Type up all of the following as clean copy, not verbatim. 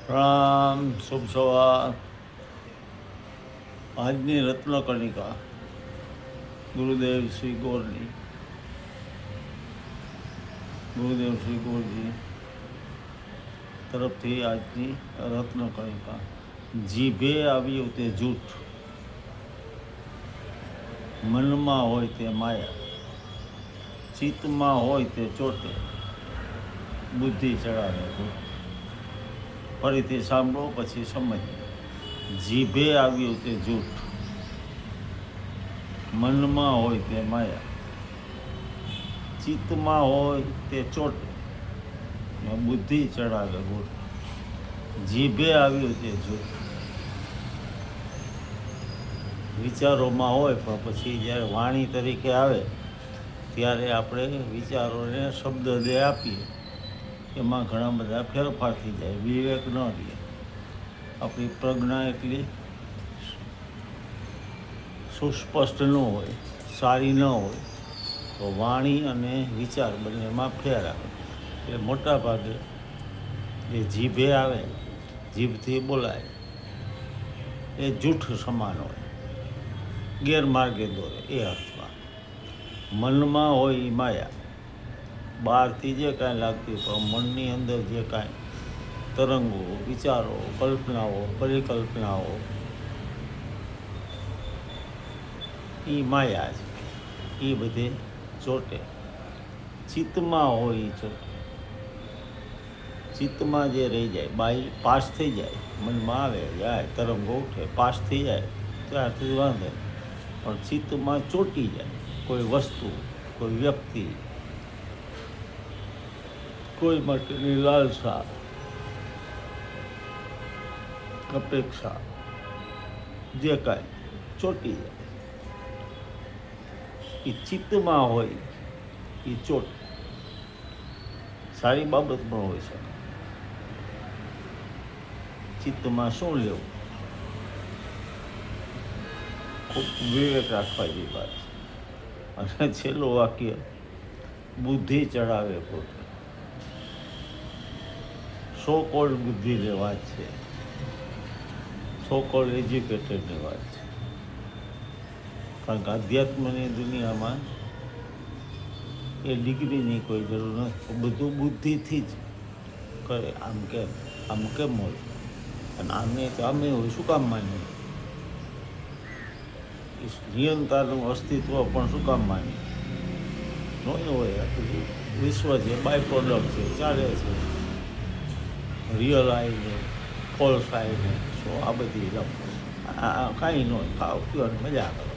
પ્રણામ, શુભ સવાર. આજની રત્નકણિકા ગુરુદેવ શ્રી ગોરની. ગુરુદેવ શ્રી ગોરજી તરફથી આજની રત્નકણિકા. જીભે આવ્યું તે જૂઠ, મનમાં હોય તે માયા, ચિત્તમાં હોય તે ચોટે, બુદ્ધિ ચડાવે ભૂત. ફરીથી સાંભળો પછી સમજીએ. જીભે આવ્યું તે જૂઠ, મનમાં હોય તે માયા, ચિત્તમાં હોય તે ચોટે, ને બુદ્ધિ ચડાવે ગોળ. જીભે આવ્યું તે જૂઠ, વિચારોમાં હોય પણ પછી જ્યારે વાણી તરીકે આવે ત્યારે આપણે વિચારોને શબ્દ દે આપીએ, એમાં ઘણા બધા ફેરફાર થઈ જાય, વિવેક ન રહે, આપણી પ્રજ્ઞા એટલી સુસ્પષ્ટ ન હોય, સારી ન હોય, તો વાણી અને વિચાર બંનેમાં ફેર આવે. એટલે મોટા ભાગે જે જીભે આવે, જીભથી બોલાય, એ જૂઠ સમાન હોય, ગેરમાર્ગે દોરે એ અર્થમાં. મનમાં હોય એ માયા, બહારથી જે કાંઈ લાગતી પણ મનની અંદર જે કાંઈ તરંગો, વિચારો, કલ્પનાઓ, પરિકલ્પનાઓ, એ માયા છે, એ બધે ચોટે. ચિત્તમાં હોય એ ચોટે, ચિત્તમાં જે રહી જાય, બાહ્ય પાસ થઈ જાય, મનમાં આવે જાય, તરંગો ઉઠે, પાસ થઈ જાય ત્યારથી વાંધે, પણ ચિત્તમાં ચોટી જાય કોઈ વસ્તુ, કોઈ વ્યક્તિ, કોઈ માટેની લાલસા, અપેક્ષા, જે કાંઈ ચોટી જાય, એ ચિત્તમાં હોય એ ચોટે. સારી બાબત પણ હોઈ શકે. ચિત્તમાં શું લેવું, ખૂબ વિવેક રાખવા જેવી વાત છે. અને છેલ્લું વાક્ય, બુદ્ધિ ચડાવે પોતે. સો કોલ્ડ બુદ્ધિની વાત છે, સો કોલ્ડ એજ્યુકેટેડની વાત છે. કારણ કે અધ્યાત્મની દુનિયામાં એ ડિગ્રીની કોઈ જરૂર નથી, બધું બુદ્ધિથી જ કરે. આમ કેમ હોય, અને આમે તો આમે હોય, શું કામ માન્યું? નિયંતાનું અસ્તિત્વ પણ શું કામ માન્યું? નહીં હોય. વિશ્વ છે, બાય પ્રોડક્ટ છે, ચાલે છે. રિયલ આઈને, ફોલ્સ આઈને, સો આ બધી કાંઈ ન હોય. ખાઓ પીઓ અને મજા કરો,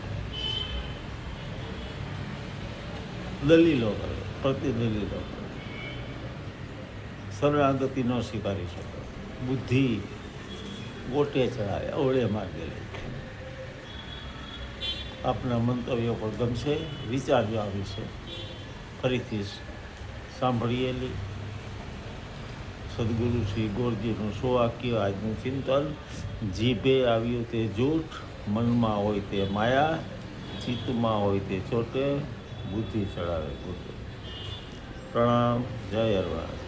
દલીલો કરે, પ્રતિદલીલો કરે, શરણાગતિ ન સ્વીકારી શકે, બુદ્ધિ ગોટે ચડાવે, અવળે માર્ગે લે. આપના મંતવ્યો પણ ગમશે, વિચારજો આ વિશે. ફરીથી સાંભળીએલી સદગુરુ શ્રી ગોરજીનું સુવાક્ય, આજનું ચિંતન. જીભે આવ્યું તે જૂઠ, મનમાં હોય તે માયા, ચિત્તમાં હોય તે ચોટે, બુદ્ધિ ચડાવે ગોટે. પ્રણામ, જય હરવાજ.